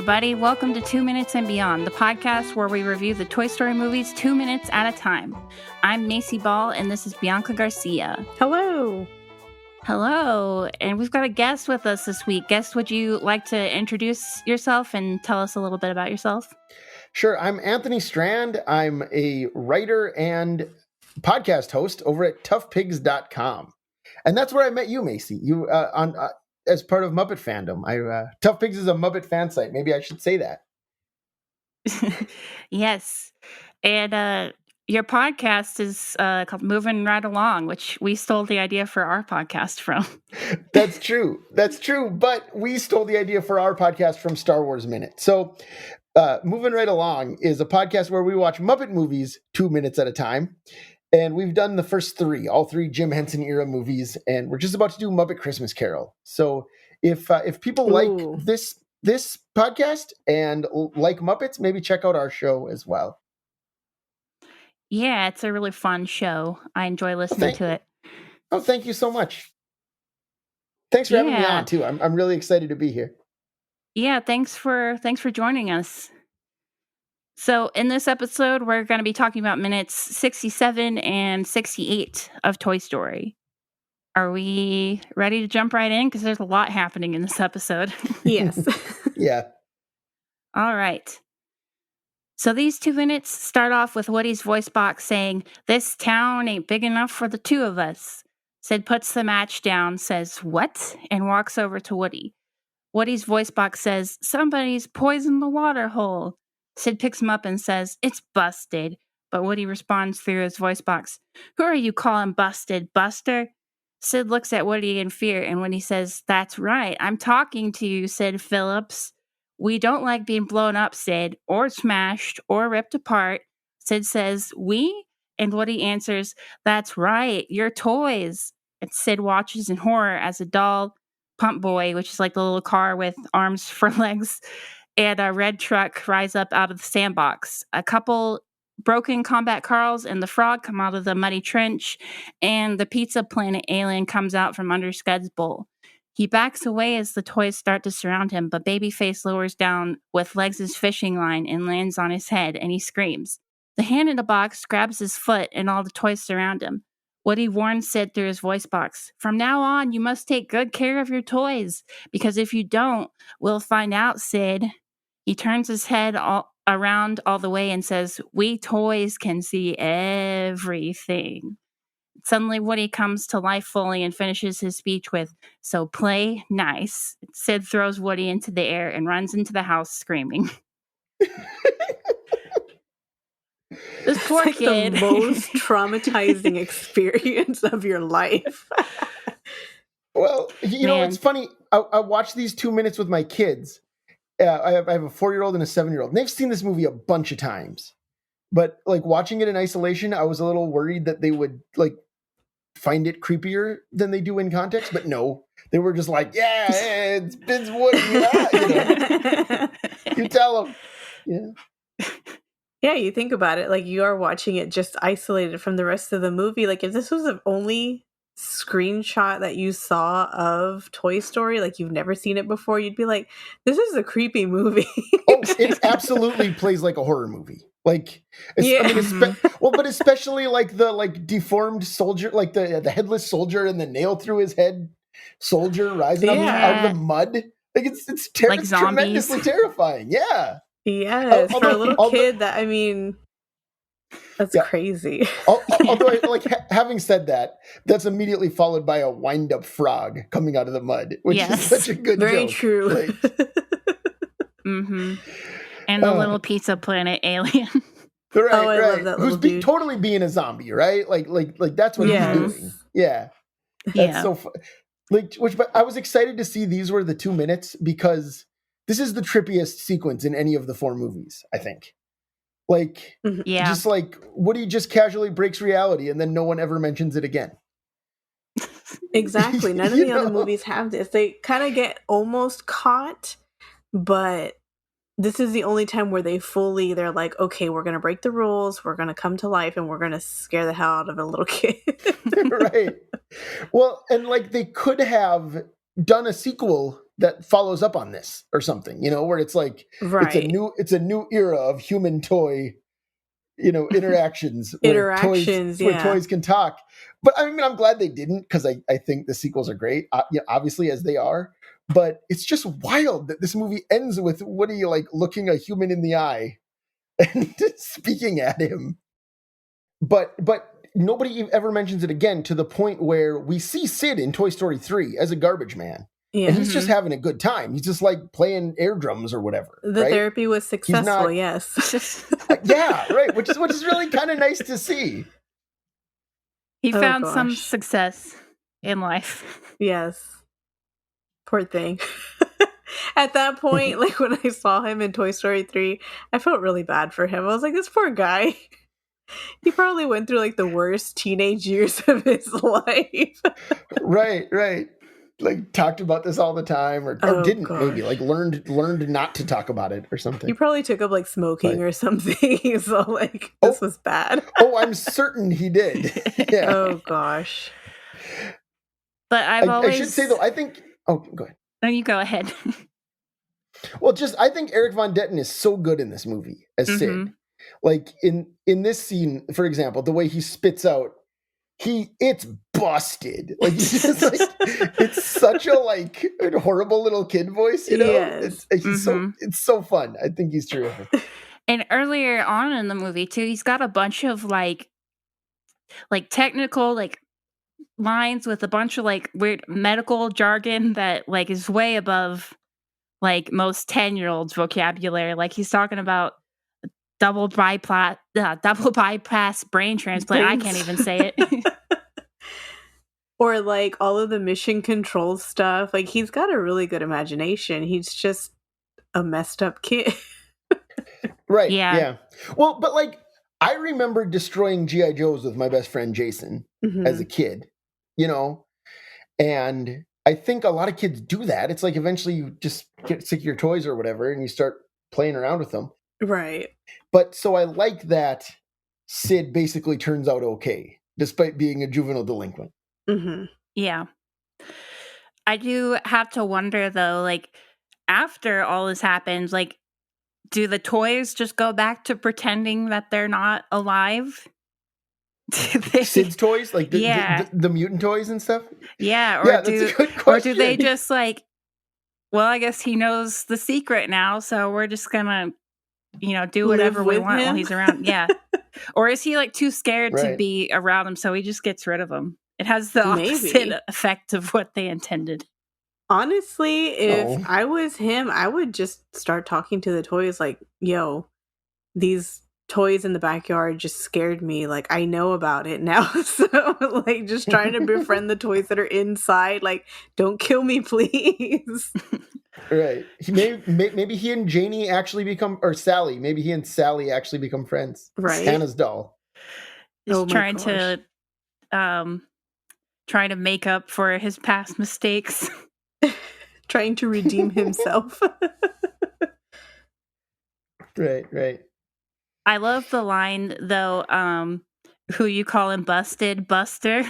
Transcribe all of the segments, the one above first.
everybody. Welcome to 2 Minutes and Beyond, the podcast where we review the Toy Story movies 2 minutes at a time. I'm Nacy Ball, and this is Bianca Garcia. Hello. Hello, and we've got a guest with us this week. Guest, would you like to introduce yourself and tell us a little bit about yourself? Sure. I'm Anthony Strand. I'm a writer and podcast host over at toughpigs.com. And that's where I met you, Macy. You as part of Muppet fandom. Tough Pigs is a Muppet fan site. Maybe I should say that. Yes. And your podcast is called Movin Right Along, which we stole the idea for our podcast from. That's true. That's true. But we stole the idea for our podcast from Star Wars Minute. So Movin Right Along is a podcast where we watch Muppet movies 2 minutes at a time. And we've done the first three, all three Jim Henson era movies, and we're just about to do Muppet Christmas Carol. So if people like this podcast and like Muppets, maybe check out our show as well. Yeah, it's a really fun show. I enjoy listening to it. Oh, thank you so much. Thanks for having me on too. I'm really excited to be here. Yeah, thanks for joining us. So in this episode, we're going to be talking about minutes 67 and 68 of Toy Story. Are we ready to jump right in? Because there's a lot happening in this episode. Yes. Yeah. All right. So these 2 minutes start off with Woody's voice box saying, "This town ain't big enough for the two of us." Sid puts the match down, says, "What?" and walks over to Woody. Woody's voice box says, "Somebody's poisoned the water hole." Sid picks him up and says, "It's busted." But Woody responds through his voice box, "Who are you calling busted, Buster?" Sid looks at Woody in fear, and Woody says, "That's right. I'm talking to you, Sid Phillips. We don't like being blown up, Sid, or smashed, or ripped apart." Sid says, "We?" And Woody answers, "That's right. Your toys." And Sid watches in horror as a doll pump boy, which is like the little car with arms for legs, and a red truck rise up out of the sandbox. A couple broken combat cars and the frog come out of the muddy trench, and the Pizza Planet alien comes out from under Scud's bowl. He backs away as the toys start to surround him, but Babyface lowers down with Legs' fishing line and lands on his head, and he screams. The hand in the box grabs his foot, and all the toys surround him. Woody warns Sid through his voice box, "From now on, you must take good care of your toys, because if you don't, we'll find out, Sid." He turns his head around all the way and says, "We toys can see everything." Suddenly, Woody comes to life fully and finishes his speech with, "So play nice." Sid throws Woody into the air and runs into the house screaming. This poor kid. The most traumatizing experience of your life. Well, you know, it's funny. I watched these 2 minutes with my kids. I have a 4-year-old and a 7-year-old. And they've seen this movie a bunch of times. But like watching it in isolation, I was a little worried that they would like find it creepier than they do in context. But no, they were just like, "Yeah, it's Woody." Yeah, you tell them. Yeah. Yeah, you think about it, like you are watching it just isolated from the rest of the movie. Like if this was the only screenshot that you saw of Toy Story, like you've never seen it before, you'd be like, "This is a creepy movie." Oh, it absolutely plays like a horror movie. Like, yeah. I mean, but especially like the deformed soldier, like the headless soldier and the nail through his head soldier rising out of the mud. Like it's like tremendously terrifying. Yeah. Yes, for a little kid, that I mean, that's crazy. Although, having said that, that's immediately followed by a wind-up frog coming out of the mud, which is such a good Very joke. true. Like, mm-hmm. And the little Pizza Planet alien. Right, I love that little dude. Totally being a zombie, right? Like that's what he's doing. Yeah, that's so fun. But I was excited to see these were the 2 minutes because this is the trippiest sequence in any of the 4 movies, I think. Like, just like Woody just casually breaks reality and then no one ever mentions it again. Exactly. None of the other movies have this. They kind of get almost caught, but this is the only time where they're like, "Okay, we're going to break the rules. We're going to come to life and we're going to scare the hell out of a little kid." Right. Well, and like they could have done a sequel that follows up on this or something, where it's like Right. it's a new era of human toy, interactions where Interactions, toys can talk. But I mean, I'm glad they didn't, because I think the sequels are great, obviously, as they are. But it's just wild that this movie ends with Woody like looking a human in the eye and speaking at him. But nobody ever mentions it again, to the point where we see Sid in Toy Story 3 as a garbage man. Yeah. And he's just having a good time. He's just like playing air drums or whatever. The right? therapy was successful, yes. Yeah, right. Which is really kind of nice to see. He found some success in life. Yes. Poor thing. At that point, like when I saw him in Toy Story 3, I felt really bad for him. I was like, this poor guy. He probably went through like the worst teenage years of his life. Right. Like talked about this all the time, or didn't, maybe like learned not to talk about it or something. He probably took up like smoking or something. So like this was bad. I'm certain he did. Yeah. Oh gosh. But I should say though, I think. Oh, go ahead. No, you go ahead. Well, I think Eric Von Detten is so good in this movie as Sid. Like in this scene, for example, the way he spits out, it's busted. Like he's just like, it's such a like horrible little kid voice, Yes. It's so fun. I think he's terrific. And earlier on in the movie too, he's got a bunch of like technical like lines with a bunch of like weird medical jargon that like is way above like most 10-year-olds vocabulary. Like he's talking about double bypass brain transplant. I can't even say it. Or like all of the mission control stuff. Like he's got a really good imagination. He's just a messed up kid. Right. Yeah. Well, but like I remember destroying G.I. Joes with my best friend Jason as a kid, and I think a lot of kids do that. It's like eventually you just get sick of your toys or whatever and you start playing around with them. Right. But so I like that Sid basically turns out okay, despite being a juvenile delinquent. Yeah. I do have to wonder though, like after all this happens, like do the toys just go back to pretending that they're not alive? Sid's toys? Like the mutant toys and stuff? Yeah. Or that's a good question. Or do they just like, well, I guess he knows the secret now, so we're just gonna, do whatever we want while he's around. Yeah. Or is he like too scared to be around him, so he just gets rid of them? It has the opposite effect of what they intended. Honestly, if I was him, I would just start talking to the toys like, yo, these toys in the backyard just scared me. Like, I know about it now. So, like, just trying to befriend the toys that are inside. Like, don't kill me, please. Right. Maybe he and Janie actually become, or Sally, maybe he and Sally actually become friends. Right. Hannah's doll. Just trying to make up for his past mistakes. Trying to redeem himself. Right. I love the line though, who you call him busted, Buster.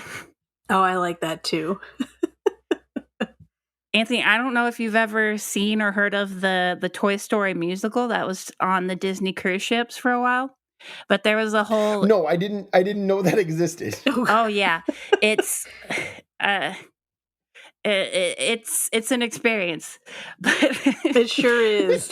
Oh, I like that too. Anthony, I don't know if you've ever seen or heard of the Toy Story musical that was on the Disney cruise ships for a while. But there was a whole No, I didn't know that existed. Oh yeah. It's it's an experience. But it sure is.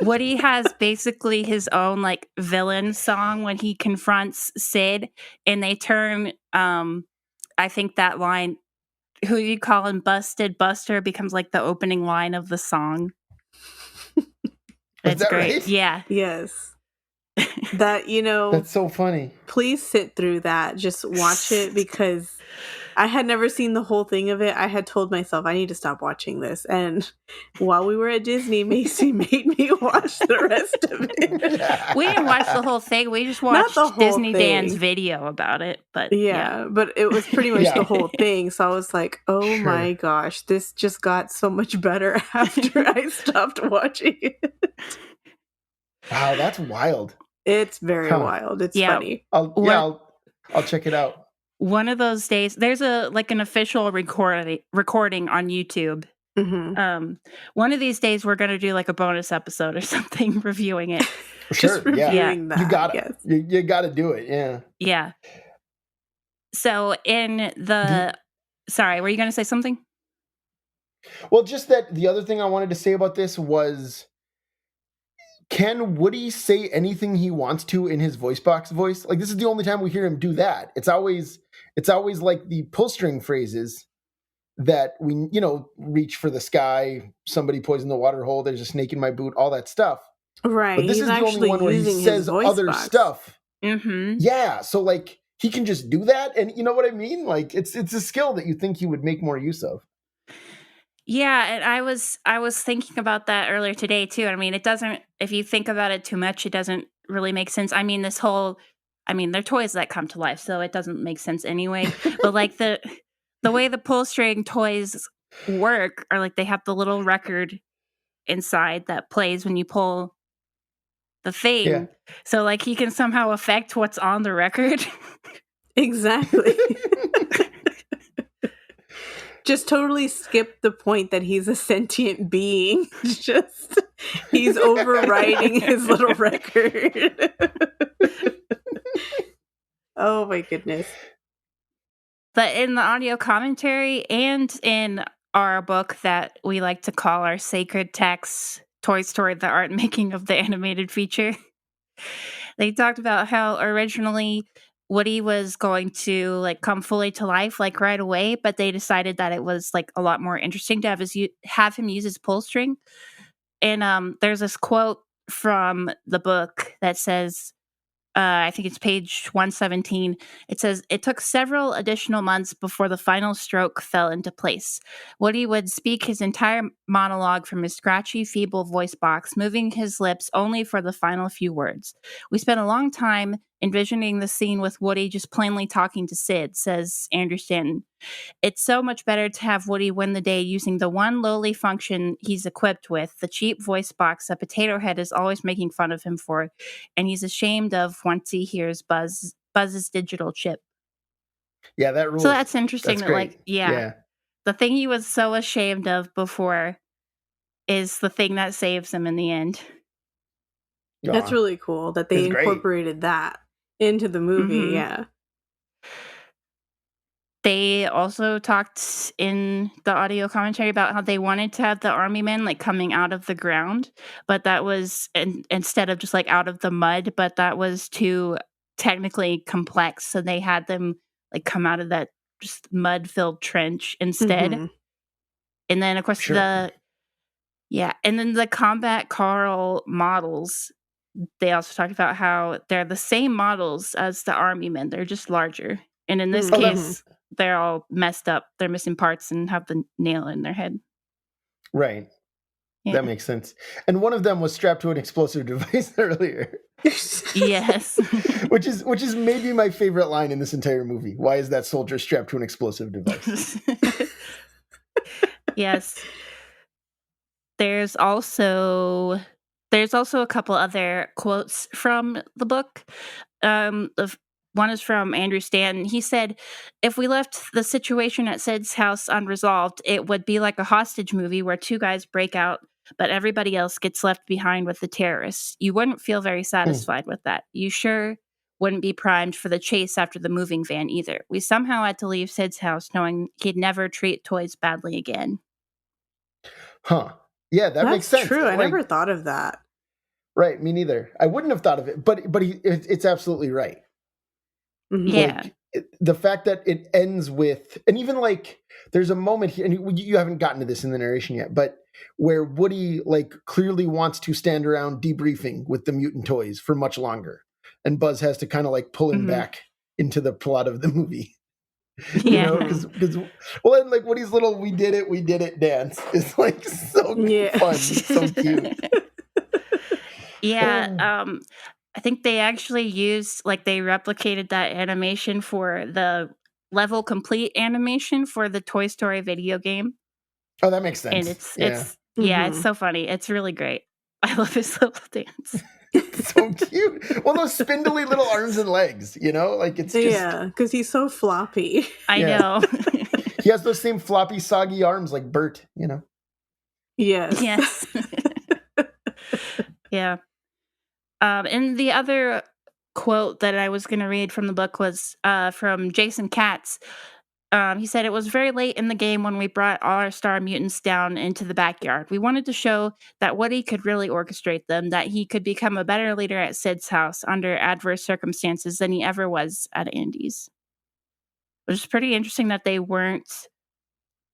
Woody has basically his own like villain song when he confronts Sid, and they turn I think that line, who you call him busted, Buster, becomes like the opening line of the song. It's great. Right? Yeah. Yes. That, that's so funny. Please sit through that. Just watch it, because I had never seen the whole thing of it. I had told myself I need to stop watching this. And while we were at Disney, Macy made me watch the rest of it. We didn't watch the whole thing. We just watched Disney Dan's video about it. But yeah, but it was pretty much the whole thing. So I was like, oh my gosh, this just got so much better after I stopped watching it. Wow, that's wild. It's very wild. It's funny. I'll check it out. One of those days, there's an official recording on YouTube Mm-hmm. One of these days we're going to do like a bonus episode or something reviewing it. Sure, Just reviewing that. You got yes. You got to do it. Yeah. Yeah. So in the sorry, were you going to say something? Well, just that the other thing I wanted to say about this was, can Woody say anything he wants to in his voice box voice? Like, this is the only time we hear him do that. It's always like the pull string phrases that we, reach for the sky, somebody poisoned the water hole, there's a snake in my boot, all that stuff. Right. But this He's is the only one where he says other box. stuff. Mm-hmm. Yeah. So like he can just do that. And you know what I mean? Like it's a skill that you think he would make more use of. Yeah, and I was thinking about that earlier today too. I mean, it doesn't, if you think about it too much, it doesn't really make sense. I mean, they're toys that come to life, so it doesn't make sense anyway. But like the way the pull string toys work, are like they have the little record inside that plays when you pull the thing. Yeah. So like he can somehow affect what's on the record. Exactly. Just totally skip the point that he's a sentient being. He's overriding his little record. Oh my goodness. But in the audio commentary and in our book that we like to call our sacred text, Toy Story, the art and making of the animated feature, they talked about how originally Woody was going to like come fully to life like right away, but they decided that it was like a lot more interesting to have him use his pull string. And there's this quote from the book that says, I think it's page 117. It says, "It took several additional months before the final stroke fell into place. Woody would speak his entire monologue from his scratchy, feeble voice box, moving his lips only for the final few words. We spent a long time envisioning the scene with Woody just plainly talking to Sid," says Andrew Stanton. "It's so much better to have Woody win the day using the one lowly function he's equipped with, the cheap voice box that Potato Head is always making fun of him for, and he's ashamed of once he hears Buzz's digital chip." Yeah, that rules. So that's interesting. That's that great. yeah, the thing he was so ashamed of before is the thing that saves him in the end. That's really cool that they incorporated that into the movie. Mm-hmm. Yeah. They also talked in the audio commentary about how they wanted to have the army men like coming out of the ground, but that was instead of just like out of the mud, but that was too technically complex. So they had them like come out of that just mud-filled trench instead. Mm-hmm. And then of course and then the combat Carl models, they also talked about how they're the same models as the army men. They're just larger. And in this case, they're all messed up. They're missing parts and have the nail in their head. Right. Yeah. That makes sense. And one of them was strapped to an explosive device earlier. Yes. which is maybe my favorite line in this entire movie. Why is that soldier strapped to an explosive device? Yes. There's also a couple other quotes from the book. One is from Andrew Stanton. He said, "If we left the situation at Sid's house unresolved, it would be like a hostage movie where two guys break out, but everybody else gets left behind with the terrorists. You wouldn't feel very satisfied with that. You sure wouldn't be primed for the chase after the moving van either. We somehow had to leave Sid's house knowing he'd never treat toys badly again." Huh. Yeah, that makes sense. That's true. I never thought of that. Right, me neither. I wouldn't have thought of it, but it's absolutely right. Mm-hmm. Yeah. Like, the fact that it ends with, and even like there's a moment here, and you haven't gotten to this in the narration yet, but where Woody like clearly wants to stand around debriefing with the mutant toys for much longer, and Buzz has to kind of like pull him back into the plot of the movie. Yeah, because and like Woody's little "we did it" dance is like so fun, so cute. Yeah, I think they actually used, like, they replicated that animation for the level complete animation for the Toy Story video game. Oh, that makes sense. And it's so funny. It's really great. I love his little dance. It's so cute. Well, those spindly little arms and legs, like it's just... Yeah, because he's so floppy. I know. He has those same floppy, soggy arms like Bert, Yes. Yes. Yeah. And the other quote that I was going to read from the book was from Jason Katz. He said, "It was very late in the game when we brought all our star mutants down into the backyard. We wanted to show that Woody could really orchestrate them, that he could become a better leader at Sid's house under adverse circumstances than he ever was at Andy's." Which is pretty interesting that they weren't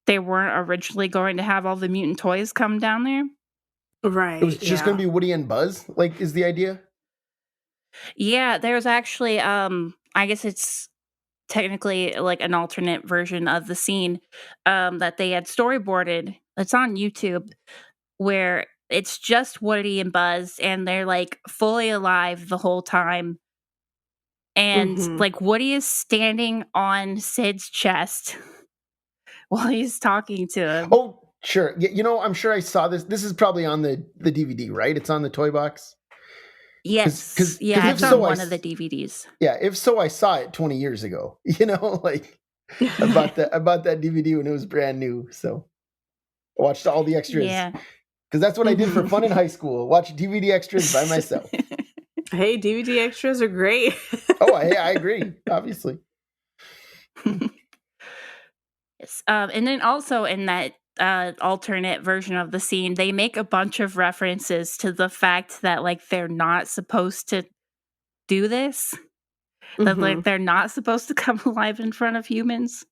originally going to have all the mutant toys come down there. It was Right. just going to be Woody and Buzz, like, is the idea? Yeah, there's actually I guess it's technically like an alternate version of the scene that they had storyboarded. It's on YouTube where it's just Woody and Buzz and they're like fully alive the whole time. And Mhm. like Woody is standing on Sid's chest while he's talking to him. Oh, sure. You know, I'm sure I saw this. This is probably on the DVD, right? It's on the toy box. Yes. Yeah, If it's on so, one of the DVDs. yeah, if so, I saw it 20 years ago. You know, like I bought that DVD when it was brand new. So I watched all the extras Yeah. because that's what I did for Mhm. fun in high school. Watch DVD extras by myself. Hey, DVD extras are great. Oh, I agree. Obviously. Yes. And then also in that alternate version of the scene, they make a bunch of references to the fact that like they're not supposed to do this. That like Mhm. they're not supposed to come alive in front of humans.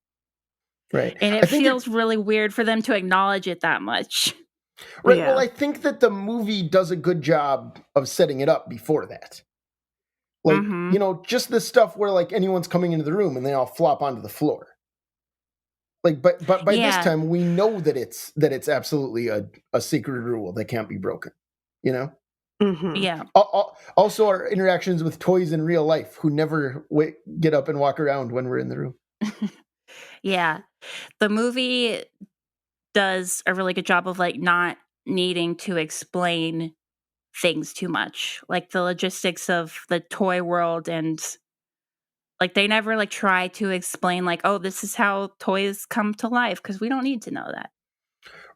Right. And I it think feels really weird for them to acknowledge it that much. right. Well, Yeah. I think that the movie does a good job of setting it up before that. Like, Mm-hmm. just the stuff where like anyone's coming into the room and they all flop onto the floor. Like, but by this Yeah. time we know that it's absolutely a sacred rule that can't be broken. You know. Mhm. Yeah. Also, our interactions with toys in real life who never get up and walk around when we're in the room. Yeah. The movie does a really good job of like not needing to explain things too much. Like the logistics of the toy world and like they never like try to explain like, oh, this is how toys come to life because we don't need to know that.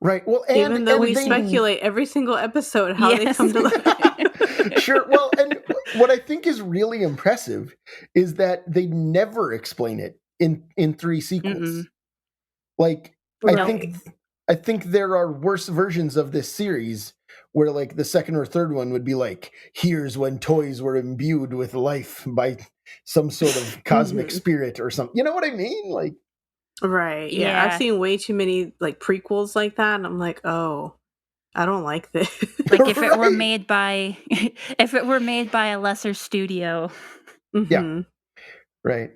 Right. Well, Even though we they speculate every single episode how they Yes. come to life. sure. Well, and what I think is really impressive is that they never explain it in 3 sequels. Mm-mm. Like I Nope. Right. think there are worse versions of this series where like the second or third one would be like, here's when toys were imbued with life by some sort of cosmic Mhm. spirit or something. You know what I mean? Like, Right. Yeah. I've Yeah. seen way too many like prequels like that and I'm like, "Oh, I don't like this." Like if it were right. made by if it were made by a lesser studio. Yeah. Mhm. Right.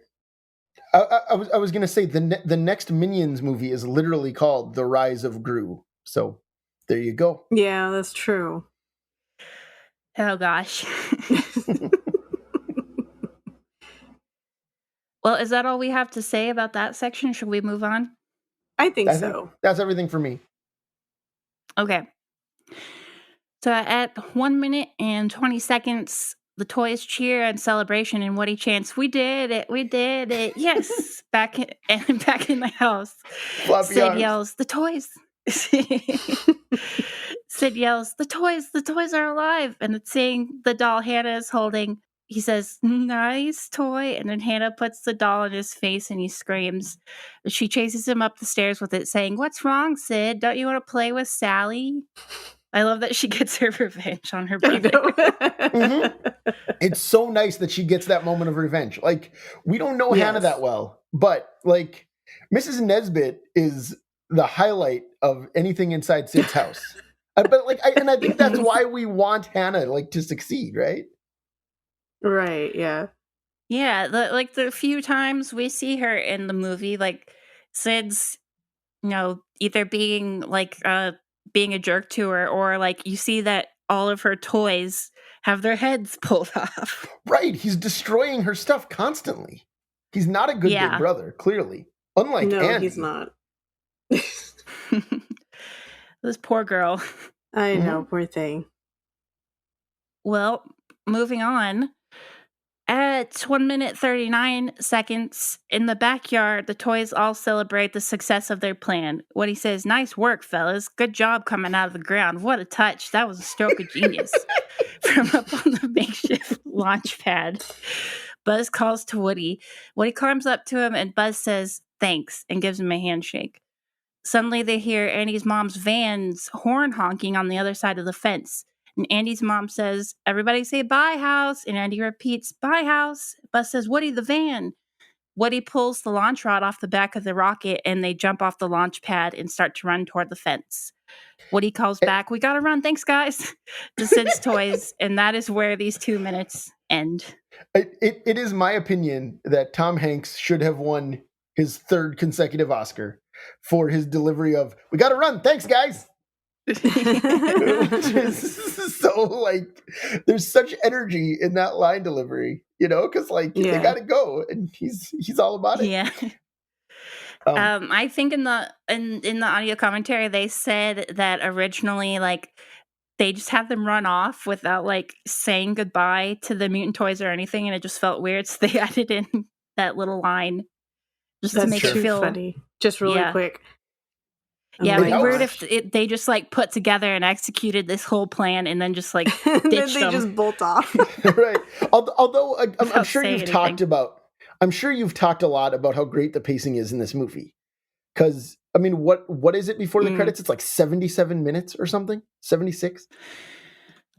I was gonna say the next Minions movie is literally called The Rise of Gru. So there you go. Yeah, that's true. Oh gosh. Well, is that all we have to say about that section? Should we move on? I think I think so. that's everything for me. Okay. So at 1 minute and 20 seconds, the toys cheer and celebration, and Woody chants, "We did it! We did it! Yes!" Back in, and back in the house, Floppy Sid arms. yells, "The toys!" Sid yells, the toys are alive!" And it's saying the doll Hannah is holding. He says, "Nice toy." And then Hannah puts the doll in his face and he screams. She chases him up the stairs with it, saying, "What's wrong, Sid? Don't you want to play with Sally?" I love that she gets her revenge on her I brother. hmm It's so nice that she gets that moment of revenge. Like, we don't know Hannah Yes. that well, but like Mrs. Nesbit is the highlight of anything inside Sid's house. But like, I think that's Yes. why we want Hannah like to succeed, right? Right, yeah. Yeah, the few times we see her in the movie, like Sid's, either being a jerk to her, or like you see that all of her toys have their heads pulled off. Right. He's destroying her stuff constantly. He's not a good big Yeah. brother, clearly. Unlike No, he's Andy. not. This poor girl. I know, Mhm. poor thing. Well, moving on. at 1 minute 39 seconds. In the backyard, the toys all celebrate the success of their plan. Woody says, "Nice work, fellas. Good job coming out of the ground. What a touch. That was a stroke of genius." From up on the makeshift launch pad, Buzz calls to Woody. Woody climbs up to him, and Buzz says, "Thanks," and gives him a handshake. Suddenly, they hear Andy's mom's van's horn honking on the other side of the fence. And Andy's mom says, "Everybody say bye, house." And Andy repeats, "Bye, house." Buzz says, "Woody, the van." Woody pulls the launch rod off the back of the rocket, and they jump off the launch pad and start to run toward the fence. Woody calls back, "We gotta run, thanks, guys," to Sid's toys. And that is where these 2 minutes end. It is my opinion that Tom Hanks should have won his 3rd consecutive Oscar for his delivery of "We gotta run, thanks, guys." Which is so, like, there's such energy in that line delivery, because they gotta go, and he's all about it. Yeah. I think in the audio commentary they said that originally, like, they just had them run off without, like, saying goodbye to the mutant toys or anything, and it just felt weird, so they added in that little line just to make it feel funny. Just really quick. Yeah, it'd be weird if they just, like, put together and executed this whole plan and then just, like, ditched then they them. just bolt off. Right. Although I'm sure you've talked a lot about how great the pacing is in this movie. Because, I mean, what is it before the credits? It's like 77 minutes or something? 76?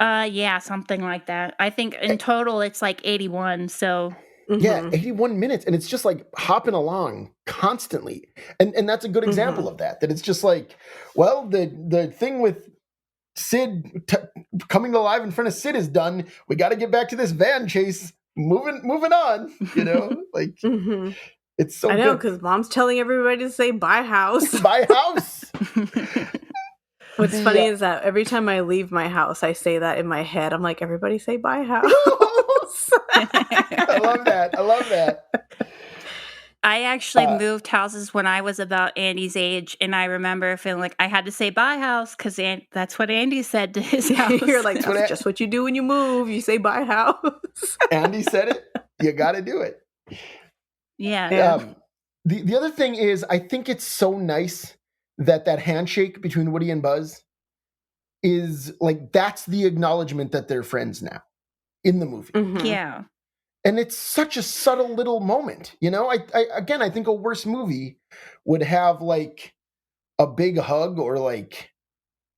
Yeah, something like that. I think in total it's like 81, so... Yeah, 81 minutes, and it's just like hopping along constantly. And that's a good example of that it's just like, well, the thing with Sid coming to life in front of Sid is done. We got to get back to this van chase. Moving on, like it's so I know, because Mom's telling everybody to say bye, house. Bye, house. What's funny is that every time I leave my house, I say that in my head. I'm like, everybody say bye, house. I love that. I actually moved houses when I was about Andy's age, and I remember feeling like I had to say bye, house, because that's what Andy said to his house. You're like, that's just what you do when you move. You say bye, house. Andy said it. You got to do it. Yeah. The other thing is, I think it's so nice that handshake between Woody and Buzz is like, that's the acknowledgement that they're friends now in the movie. Yeah. And it's such a subtle little moment, I think a worse movie would have like a big hug or like,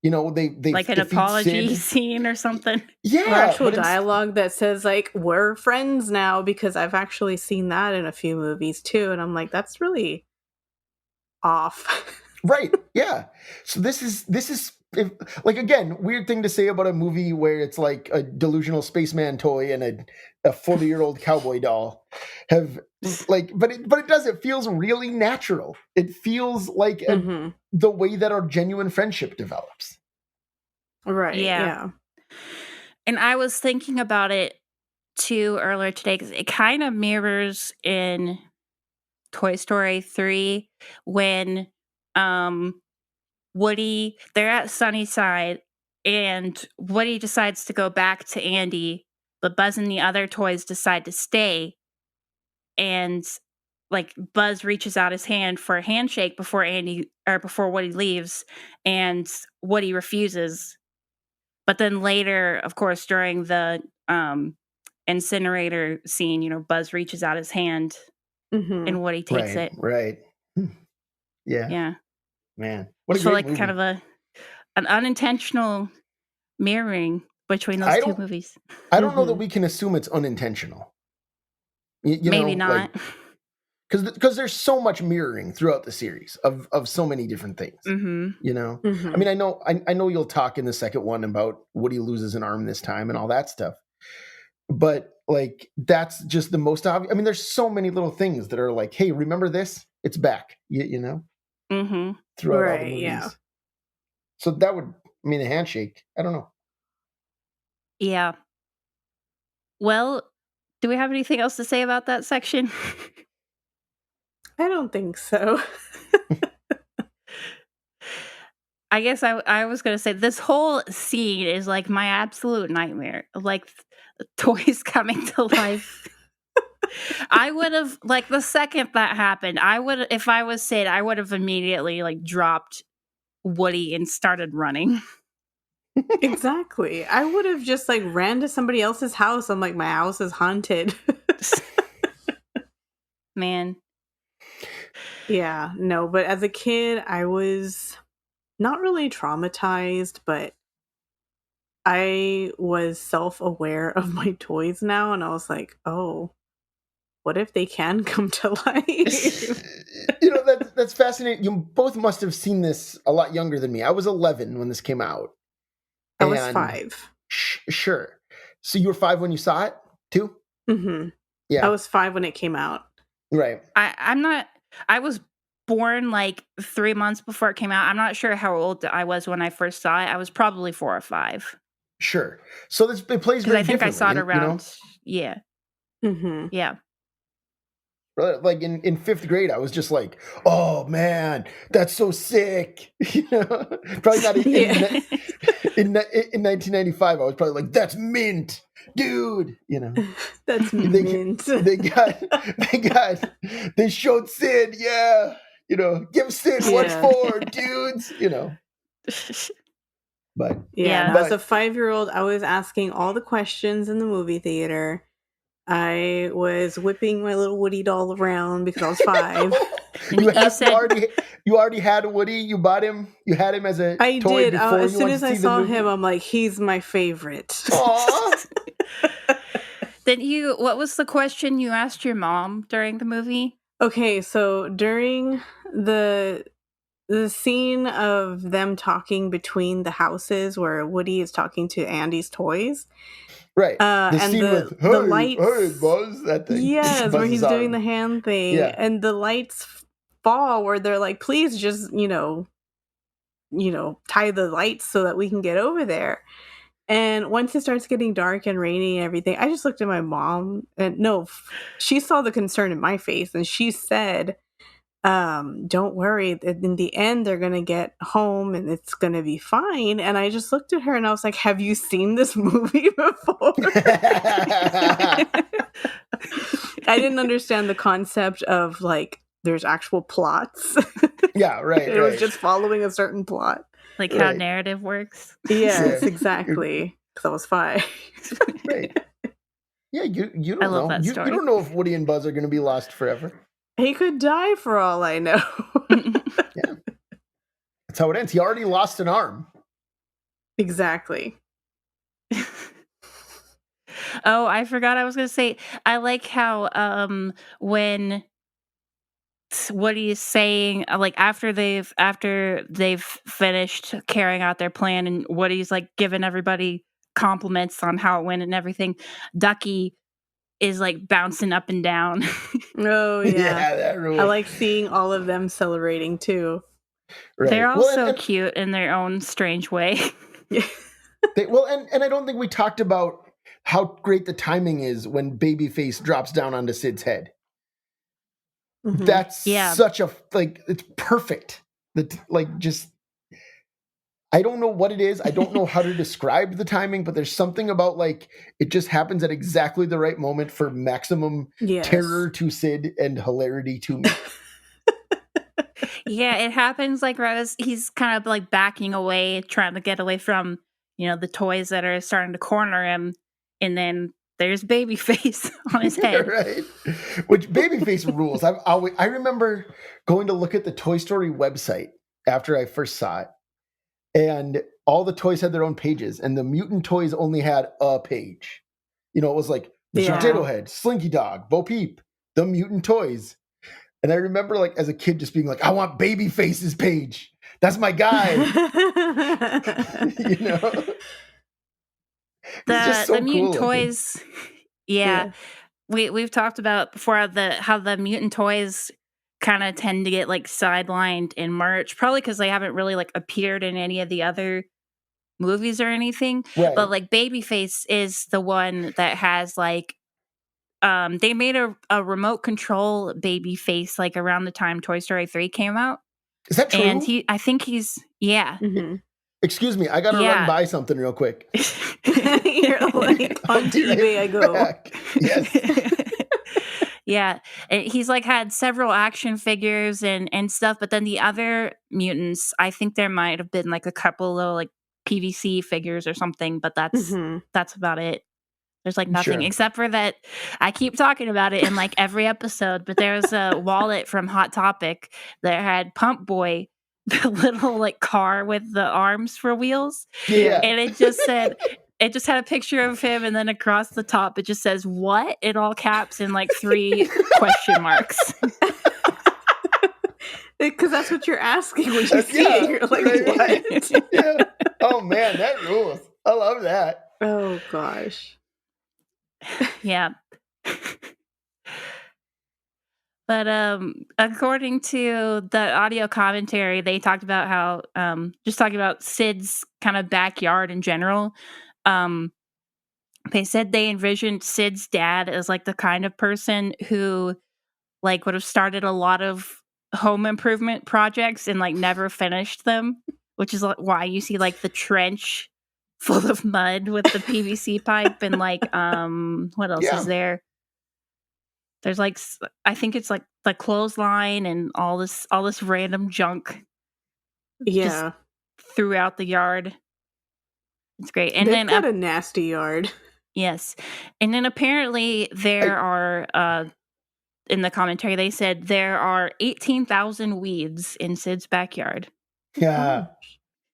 they like an apology scene or something. Yeah. Or actual dialogue that says like, we're friends now, because I've actually seen that in a few movies too. And I'm like, that's really off. Right. Yeah. So this is like, again, weird thing to say about a movie where it's like a delusional spaceman toy and a 40-year-old cowboy doll have like, but it feels really natural. It feels like the way that our genuine friendship develops. Right. Yeah. And I was thinking about it too earlier today, because it kind of mirrors in Toy Story 3 when Woody, they're at Sunnyside, and Woody decides to go back to Andy, but Buzz and the other toys decide to stay. And like Buzz reaches out his hand for a handshake before Woody leaves, and Woody refuses. But then later, of course, during the incinerator scene, Buzz reaches out his hand and Woody takes it. Right. Yeah. Yeah. Man. What a great movie. Kind of an unintentional mirroring between those two movies. I don't know that we can assume it's unintentional. Maybe not. Because there's so much mirroring throughout the series of so many different things. I mean, I know you'll talk in the second one about Woody loses an arm this time and all that stuff, but like that's just the most obvious. I mean, there's so many little things that are like, hey, remember this? It's back. Throughout all the movies. Yeah. So that would mean a handshake. I don't know. Yeah. Well, do we have anything else to say about that section? I don't think so. I guess I was going to say this whole scene is like my absolute nightmare. Like toys coming to life I would have, like, the second that happened, if I was Sid, I would have immediately, like, dropped Woody and started running. Exactly. I would have just like ran to somebody else's house. I'm like, my house is haunted. Man. Yeah, no, but as a kid, I was not really traumatized, but I was self-aware of my toys now, and I was like, oh, what if they can come to life? That's fascinating. You both must have seen this a lot younger than me. I was 11 when this came out. I was 5. Sure. So you were 5 when you saw it, too? Mm-hmm. Yeah. I was 5 when it came out. Right. I was born like 3 months before it came out. I'm not sure how old I was when I first saw it. I was probably 4 or 5. Sure. So it plays very differently. I think I saw it around, yeah. Mm-hmm. Yeah. Like in 5th grade, I was just like, oh man, that's so sick. Probably not in 1995, I was probably like, that's mint, dude. That's mint. They showed Sid, yeah. Give Sid what's for, dudes. But as a 5-year-old, I was asking all the questions in the movie theater. I was whipping my little Woody doll around because I was 5. You already had a Woody. You bought him. You had him as a I toy did. before As you soon went as to I see saw the movie? him, I'm like, he's my favorite. Aww. What was the question you asked your mom during the movie? Okay, so during the scene of them talking between the houses where Woody is talking to Andy's toys. Right. The and scene with, the lights. Hey, Buzz, that thing. Yes, where he's doing the hand thing. Yeah. And the lights fall where they're like, please just, tie the lights so that we can get over there. And once it starts getting dark and rainy and everything, I just looked at my mom and she saw the concern in my face and she said, don't worry, in the end they're gonna get home and it's gonna be fine. And I just looked at her and I was like, have you seen this movie before? I didn't understand the concept of like there's actual plots. Yeah, right. It was just following a certain plot, like how narrative works. Yes, exactly, because I was 5. Right. Yeah, you don't I love know. that You story. don't know if Woody and Buzz are going to be lost forever. He could die for all I know. Yeah. That's how it ends. He already lost an arm. Exactly. Oh, I forgot I was going to say, I like how when Woody is saying, like, after they've finished carrying out their plan and Woody's like giving everybody compliments on how it went and everything, Ducky is like bouncing up and down. Oh yeah, that rules. I like seeing all of them celebrating too. Right. They're all so cute in their own strange way. Yeah. And I don't think we talked about how great the timing is when Babyface drops down onto Sid's head. Mm-hmm. That's such a it's perfect. I don't know what it is. I don't know how to describe the timing, but there's something about it just happens at exactly the right moment for maximum terror to Sid and hilarity to me. Yeah, it happens right as he's kind of backing away, trying to get away from, the toys that are starting to corner him. And then there's Babyface on his head. Right. Which Babyface rules. I remember going to look at the Toy Story website after I first saw it. And all the toys had their own pages, and the Mutant toys only had a page. It was like Mr. Potato Head, Slinky Dog, Bo Peep, the Mutant toys. And I remember, as a kid, just being like, "I want Babyface's page. That's my guy." The Mutant toys. Yeah. We've talked about before how the Mutant toys kind of tend to get sidelined in merch, probably because they haven't really appeared in any of the other movies or anything. Right. But Babyface is the one that has they made a remote control Babyface around the time Toy Story 3 came out. Is that true? And I think he's Mm-hmm. Excuse me, I gotta run by something real quick. You're on eBay I go. Yes. Yeah, he's like had several action figures and stuff, but then the other mutants, I think there might have been like a couple little like PVC figures or something, but that's about it. There's like nothing except for that. I keep talking about it in like every episode, but there's a wallet from Hot Topic that had Pump Boy, the little like car with the arms for wheels. Yeah. And it just said, it just had a picture of him, and then across the top, it just says "what" in all caps and like 3 question marks. Because that's what you're asking when you see it. You're like, what? Yeah. Oh man, that rules. I love that. Oh gosh. Yeah. But according to the audio commentary, they talked about how just talking about Sid's kind of backyard in general. They said they envisioned Sid's dad as like the kind of person who like would have started a lot of home improvement projects and like never finished them, which is like why you see like the trench full of mud with the PVC pipe and like what else is there? There's like I think it's like the clothesline and all this random junk just throughout the yard. It's great. And they've got a nasty yard. Yes. And then apparently there are in the commentary they said there are 18,000 weeds in Sid's backyard. Yeah.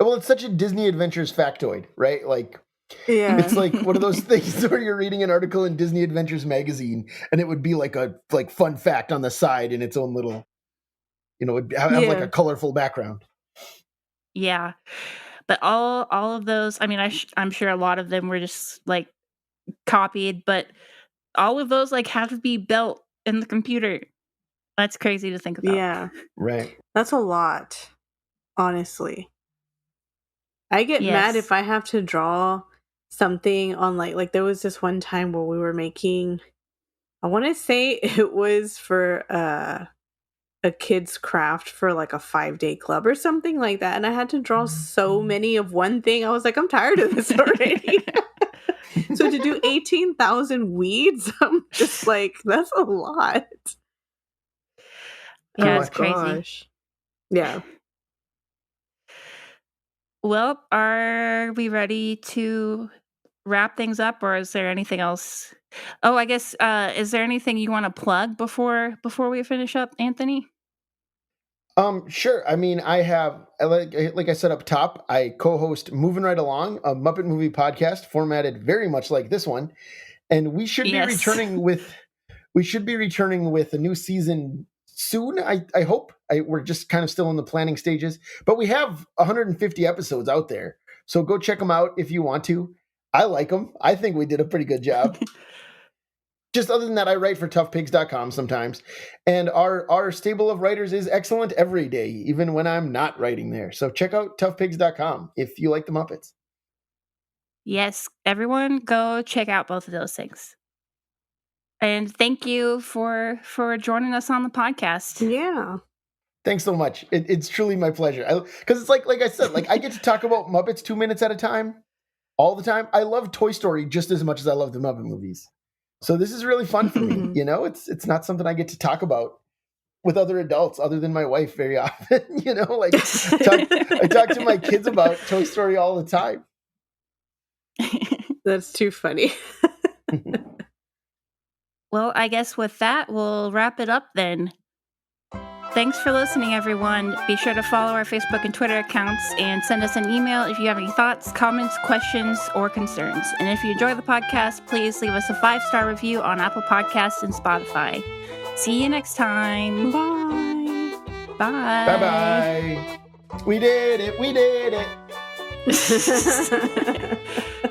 Well, it's such a Disney Adventures factoid, right? Like, it's like one of those things where you're reading an article in Disney Adventures magazine, and it would be like a fun fact on the side in its own little, it'd have like a colorful background. Yeah, but all of those, I mean, I'm sure a lot of them were just like copied, but all of those like have to be built in the computer. That's crazy to think about. Yeah, right. That's a lot, honestly. I get mad if I have to draw something on like there was this one time where we were making, I want to say it was for a kid's craft for like a 5-day club or something like that, and I had to draw so many of one thing. I was like, I'm tired of this already. So to do 18,000 weeds, I'm just like, that's a lot. Yeah, it's crazy. Yeah. Well, are we ready to wrap things up, or is there anything else? Oh, I guess is there anything you want to plug before we finish up, Anthony? Sure. I mean, I have like I said up top, I co-host Movin Right Along, a Muppet movie podcast formatted very much like this one, and we should be returning with a new season soon. I hope. We're just kind of still in the planning stages, but we have 150 episodes out there, so go check them out if you want to. I like them. I think we did a pretty good job. Just other than that, I write for toughpigs.com sometimes, and our stable of writers is excellent every day, even when I'm not writing there. So check out toughpigs.com if you like the Muppets. Yes, everyone go check out both of those things. And thank you for joining us on the podcast. Yeah. Thanks so much. It's truly my pleasure. Because it's like I said, like I get to talk about Muppets 2 minutes at a time, all the time. I love Toy Story just as much as I love the Muppet movies. So this is really fun for me. It's not something I get to talk about with other adults other than my wife very often. Like I talk to my kids about Toy Story all the time. That's too funny. Well, I guess with that, we'll wrap it up then. Thanks for listening, everyone. Be sure to follow our Facebook and Twitter accounts and send us an email if you have any thoughts, comments, questions, or concerns. And if you enjoy the podcast, please leave us a 5-star review on Apple Podcasts and Spotify. See you next time. Bye. Bye. Bye-bye. We did it. We did it.